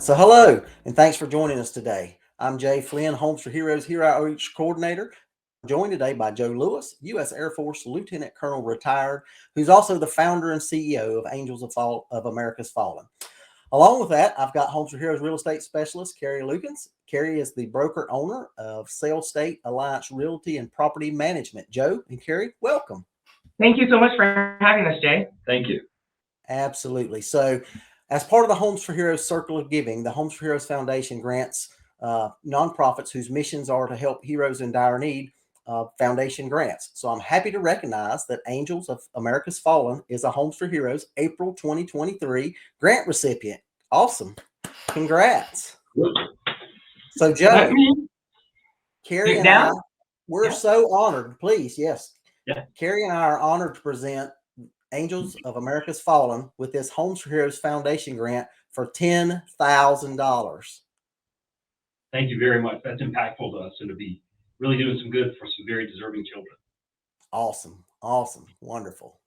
So, hello, and thanks for joining us today. I'm Jay Flynn, Homes for Heroes Hero Outreach Coordinator. I'm joined today by Joe Lewis, U.S. Air Force Lieutenant Colonel retired, who's also the founder and CEO of Angels of America's Fallen. Along with that, I've got Homes for Heroes Real Estate Specialist Carrie Lukin. Carrie is the broker owner of Sale State Alliance Realty and Property Management. Joe and Carrie, welcome. Thank you so much for having us, Jay. Thank you. Absolutely. So, as part of the Homes for Heroes Circle of Giving, the Homes for Heroes Foundation grants nonprofits whose missions are to help heroes in dire need foundation grants. So, I'm happy to recognize that Angels of America's Fallen is a Homes for Heroes April 2023 grant recipient. Awesome. Congrats. So, Joe, Carrie and I, we're so honored. Please, yes. Yeah. Carrie and I are honored to present Angels of America's Fallen with this Homes for Heroes Foundation grant for $10,000. Thank you very much. That's impactful to us and to be really doing some good for some very deserving children. Awesome. Awesome. Wonderful.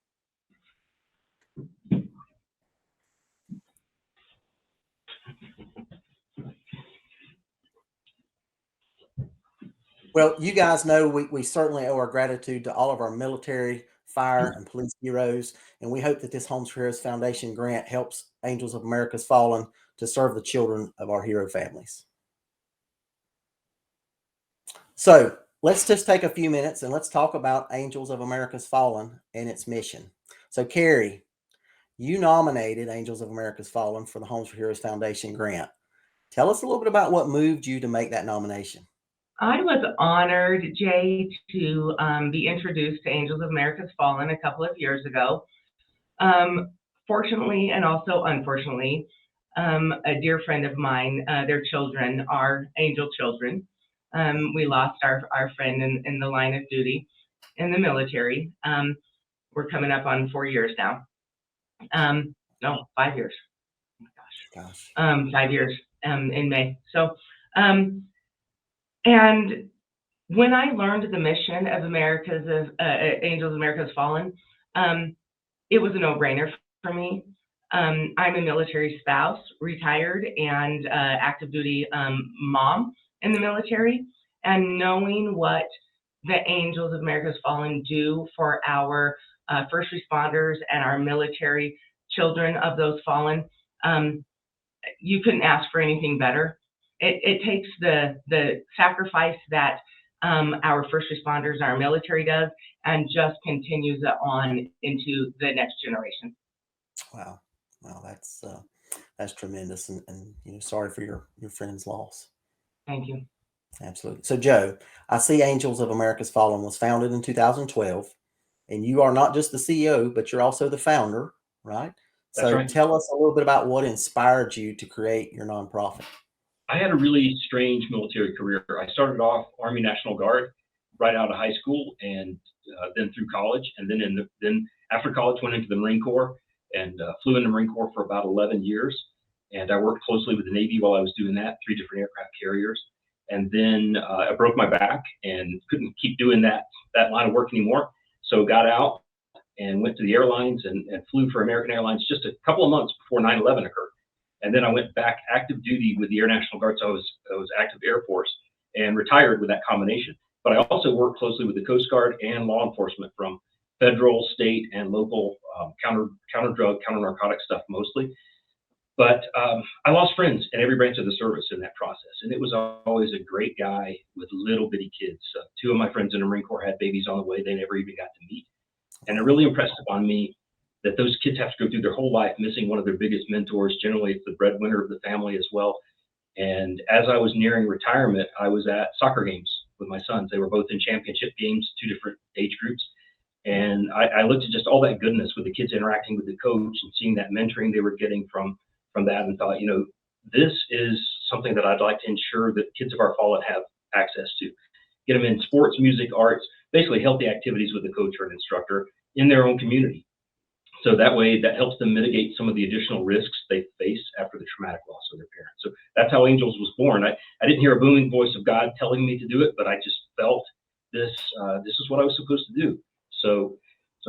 Well, you guys know we certainly owe our gratitude to all of our military, fire, and police heroes, and we hope that this Homes for Heroes Foundation grant helps Angels of America's Fallen to serve the children of our hero families. So let's just take a few minutes and let's talk about Angels of America's Fallen and its mission. So, Carrie, you nominated Angels of America's Fallen for the Homes for Heroes Foundation grant. Tell us a little bit about what moved you to make that nomination. I was honored, Jay, to be introduced to Angels of America's Fallen a couple of years ago. Fortunately and also unfortunately, a dear friend of mine, their children are angel children. We lost our friend in the line of duty in the military. We're coming up on 4 years now. No, 5 years. Oh my gosh. 5 years in May. So, and when I learned the mission of Angels of America's Fallen, it was a no-brainer for me. I'm a military spouse, retired, and active duty mom in the military, and knowing what the Angels of America's Fallen do for our first responders and our military children of those fallen, you couldn't ask for anything better. It takes the sacrifice that our first responders, our military does, and just continues it on into the next generation. Wow, that's tremendous, and sorry for your friend's loss. Thank you. Absolutely. So, Joe, I see Angels of America's Fallen was founded in 2012, and you are not just the CEO, but you're also the founder, right? That's So, right. tell us a little bit about what inspired you to create your nonprofit. I had a really strange military career. I started off Army National Guard right out of high school, and then through college, and then after college went into the Marine Corps and flew in the Marine Corps for about 11 years. And I worked closely with the Navy while I was doing that, 3 different aircraft carriers. And then I broke my back and couldn't keep doing that line of work anymore. So got out and went to the airlines and flew for American Airlines just a couple of months before 9/11 occurred. And then I went back active duty with the Air National Guard. So I was active Air Force and retired with that combination. But I also worked closely with the Coast Guard and law enforcement from federal, state, and local counter drug, counter narcotic stuff mostly. But I lost friends in every branch of the service in that process. And it was always a great guy with little bitty kids. 2 of my friends in the Marine Corps had babies on the way they never even got to meet. And it really impressed upon me that those kids have to go through their whole life missing one of their biggest mentors. Generally, it's the breadwinner of the family as well. And as I was nearing retirement, I was at soccer games with my sons. They were both in championship games, 2 different age groups. And I looked at just all that goodness with the kids interacting with the coach and seeing that mentoring they were getting from that, and thought, this is something that I'd like to ensure that kids of our fallen have access to. Get them in sports, music, arts, basically healthy activities with a coach or an instructor in their own community. So that way, that helps them mitigate some of the additional risks they face after the traumatic loss of their parents. So that's how Angels was born. I didn't hear a booming voice of God telling me to do it, but I just felt this is what I was supposed to do. So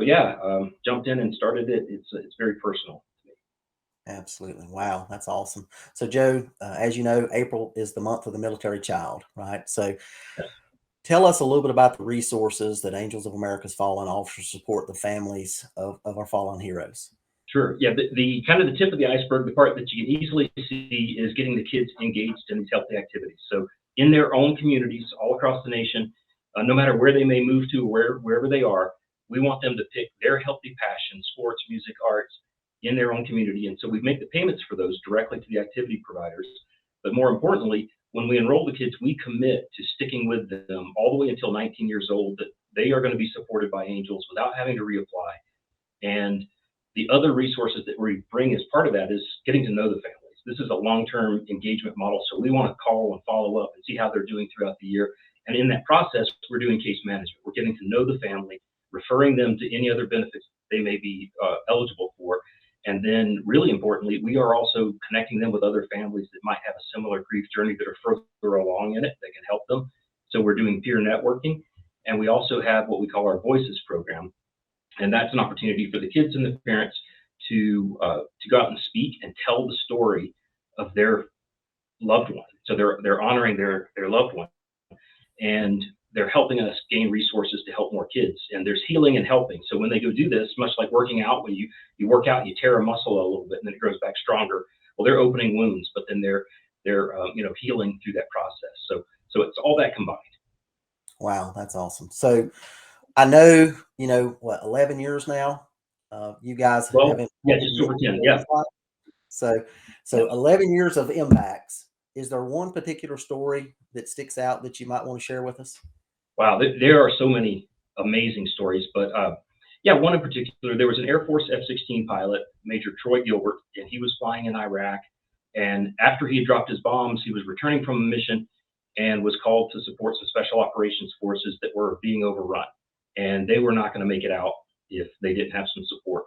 yeah, jumped in and started it. It's very personal to me. Absolutely. Wow, that's awesome. So, Joe, as you know, April is the month of the military child, right? So, Yes. tell us a little bit about the resources that Angels of America's Fallen offers to support the families of our fallen heroes. Sure. Yeah. The kind of the tip of the iceberg, the part that you can easily see is getting the kids engaged in these healthy activities. So in their own communities all across the nation, no matter where they may move to, wherever they are, we want them to pick their healthy passion, sports, music, arts, in their own community. And so we make the payments for those directly to the activity providers. But more importantly, when we enroll the kids, we commit to sticking with them all the way until 19 years old, that they are going to be supported by Angels without having to reapply. And the other resources that we bring as part of that is getting to know the families. This is a long-term engagement model, so we want to call and follow up and see how they're doing throughout the year. And in that process, we're doing case management. We're getting to know the family, referring them to any other benefits they may be eligible for. And then, really importantly, we are also connecting them with other families that might have a similar grief journey that are further along in it that can help them. So we're doing peer networking. And we also have what we call our Voices program, and that's an opportunity for the kids and the parents to go out and speak and tell the story of their loved one. So they're honoring their loved one, and they're helping us gain resources to help more kids. And there's healing and helping. So when they go do this, much like working out, when you work out, you tear a muscle a little bit, and then it grows back stronger. Well, they're opening wounds, but then they're healing through that process. So it's all that combined. Wow, that's awesome. So, I know, what, 11 years now, you guys have Well, yeah, impacted just many over 10. Yeah. people's lives. So, Yeah. 11 years of impacts. Is there one particular story that sticks out that you might want to share with us? Wow, there are so many amazing stories, but yeah, one in particular. There was an Air Force F-16 pilot, Major Troy Gilbert, and he was flying in Iraq. And after he had dropped his bombs, he was returning from a mission and was called to support some special operations forces that were being overrun, and they were not going to make it out if they didn't have some support.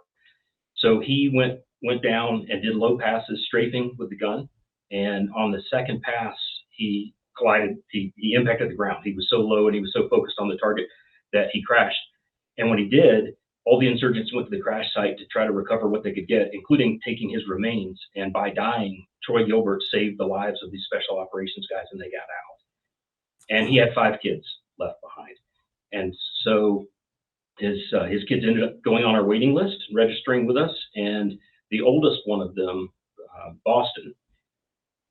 So he went down and did low passes, strafing with the gun. And on the second pass, he collided. He impacted the ground. He was so low and he was so focused on the target that he crashed. And when he did, all the insurgents went to the crash site to try to recover what they could get, including taking his remains. And by dying, Troy Gilbert saved the lives of these special operations guys, and they got out. And he had 5 kids left behind. And so his kids ended up going on our waiting list, registering with us, and the oldest one of them, Boston,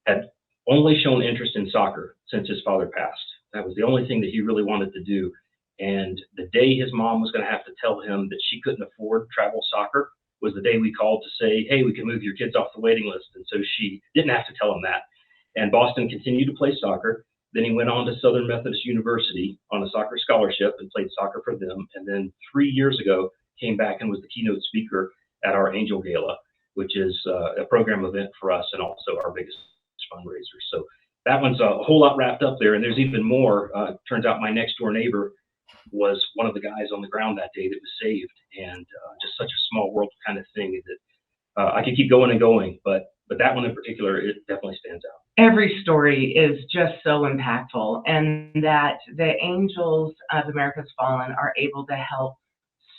had only shown interest in soccer since his father passed. That was the only thing that he really wanted to do. And the day his mom was going to have to tell him that she couldn't afford travel soccer was the day we called to say, hey, we can move your kids off the waiting list. And so she didn't have to tell him that. And Boston continued to play soccer. Then he went on to Southern Methodist University on a soccer scholarship and played soccer for them. And then 3 years ago, came back and was the keynote speaker at our Angel Gala, which is a program event for us and also our biggest fundraiser. So that one's a whole lot wrapped up there. And there's even more. Turns out my next door neighbor was one of the guys on the ground that day that was saved. And just such a small world kind of thing that I could keep going and going. But that one in particular, it definitely stands out. Every story is just so impactful, and that the Angels of America's Fallen are able to help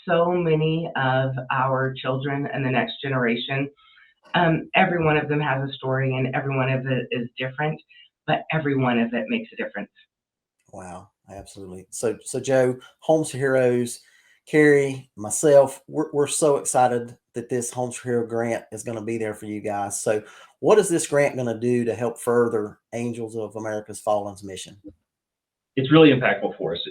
so many of our children and the next generation. Every one of them has a story, and every one of it is different, but every one of it makes a difference. Wow, absolutely. So Joe, Homes for Heroes, Carrie, myself, we're so excited that this Homes for Hero grant is going to be there for you guys. So what is this grant going to do to help further Angels of America's Fallen's mission? It's really impactful for us.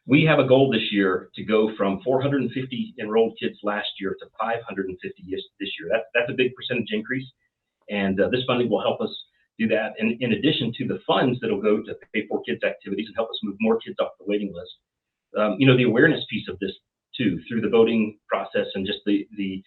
We have a goal this year to go from 450 enrolled kids last year to 550 this year. That's a big percentage increase, and this funding will help us do that. And in addition to the funds that'll go to pay for kids' activities and help us move more kids off the waiting list, the awareness piece of this too, through the voting process and just the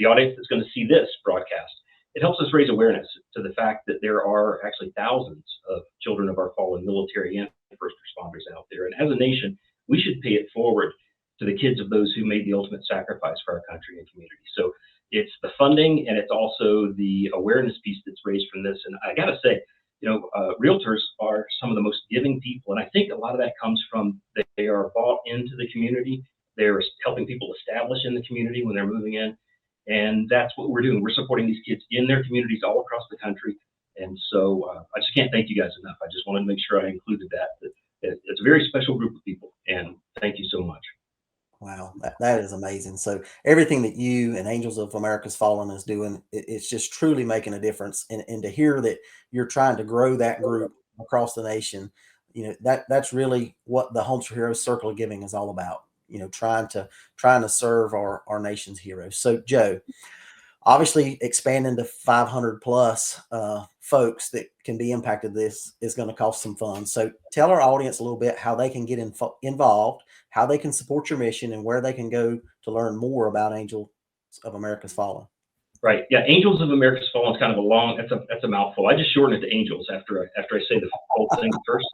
audience that's going to see this broadcast, it helps us raise awareness to the fact that there are actually thousands of children of our fallen military and first responders out there. And as a nation, we should pay it forward to the kids of those who made the ultimate sacrifice for our country and community. So it's the funding, and it's also the awareness piece that's raised from this. And I got to say, realtors are some of the most giving people. And I think a lot of that comes from they are bought into the community. They're helping people establish in the community when they're moving in. And that's what we're doing. We're supporting these kids in their communities all across the country. And so I just can't thank you guys enough. I just wanted to make sure I included that it's a very special group of people. And thank you so much. Wow, that is amazing. So everything that you and Angels of America's Fallen is doing, it's just truly making a difference. And to hear that you're trying to grow that group across the nation, that's really what the Homes for Heroes Circle of Giving is all about. Trying to serve our nation's heroes. So Joe, obviously expanding to 500 plus folks that can be impacted, this is going to cost some funds. So tell our audience a little bit how they can get involved, how they can support your mission, and where they can go to learn more about Angels of America's Fallen. Right. Yeah. Angels of America's Fallen is kind of that's a mouthful. I just shorten it to Angels after I say the whole thing first.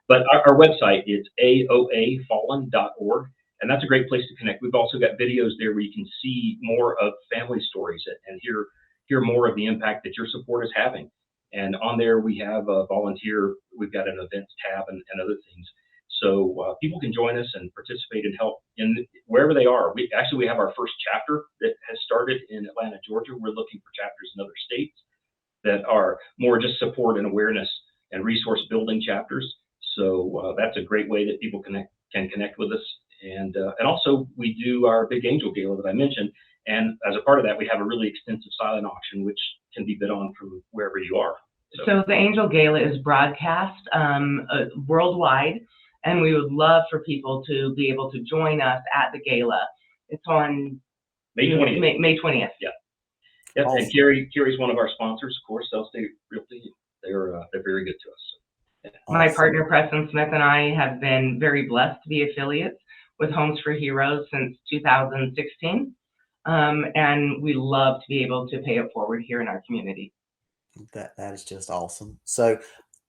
But our website is aoafallen.org. And that's a great place to connect. We've also got videos there where you can see more of family stories and hear more of the impact that your support is having. And on there, we have a volunteer, we've got an events tab and other things. So people can join us and participate and help in wherever they are. We have our first chapter that has started in Atlanta, Georgia. We're looking for chapters in other states that are more just support and awareness and resource building chapters. So that's a great way that people can connect with us. And also we do our big Angel Gala that I mentioned. And as a part of that, we have a really extensive silent auction, which can be bid on from wherever you are. So the Angel Gala is broadcast worldwide, and we would love for people to be able to join us at the gala. It's on May 20th. May 20th. Yeah. Yep. Awesome. And Carrie's one of our sponsors, of course. They'll stay Realty. They're very good to us. Yeah. My partner Preston Smith and I have been very blessed to be affiliates with Homes for Heroes since 2016. And we love to be able to pay it forward here in our community. That is just awesome. So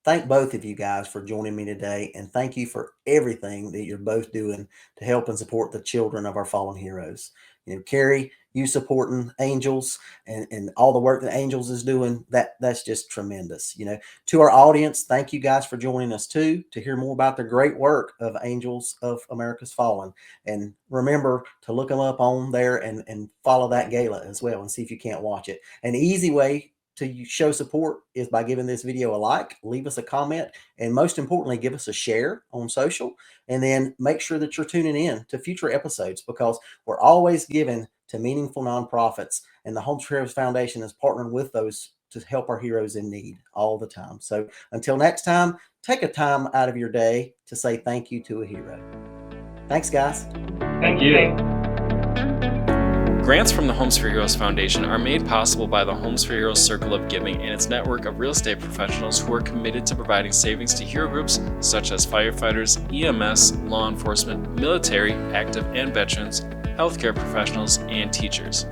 thank both of you guys for joining me today, and thank you for everything that you're both doing to help and support the children of our fallen heroes. Carrie, you supporting Angels and all the work that Angels is doing, that's just tremendous. To our audience, thank you guys for joining us too, to hear more about the great work of Angels of America's Fallen. And remember to look them up on there and follow that gala as well and see if you can't watch it. An easy way to show support is by giving this video a like, leave us a comment, and most importantly, give us a share on social. And then make sure that you're tuning in to future episodes, because we're always giving to meaningful nonprofits, and the Homes for Heroes Foundation is partnering with those to help our heroes in need all the time. So until next time, take a time out of your day to say thank you to a hero. Thanks, guys. Thank you. Grants from the Homes for Heroes Foundation are made possible by the Homes for Heroes Circle of Giving and its network of real estate professionals who are committed to providing savings to hero groups such as firefighters, EMS, law enforcement, military, active and veterans, healthcare professionals, and teachers.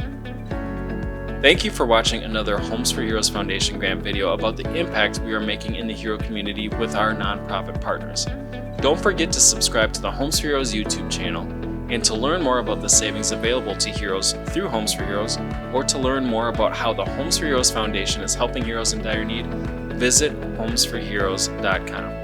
Thank you for watching another Homes for Heroes Foundation grant video about the impact we are making in the hero community with our nonprofit partners. Don't forget to subscribe to the Homes for Heroes YouTube channel. And to learn more about the savings available to heroes through Homes for Heroes, or to learn more about how the Homes for Heroes Foundation is helping heroes in dire need, visit homesforheroes.com.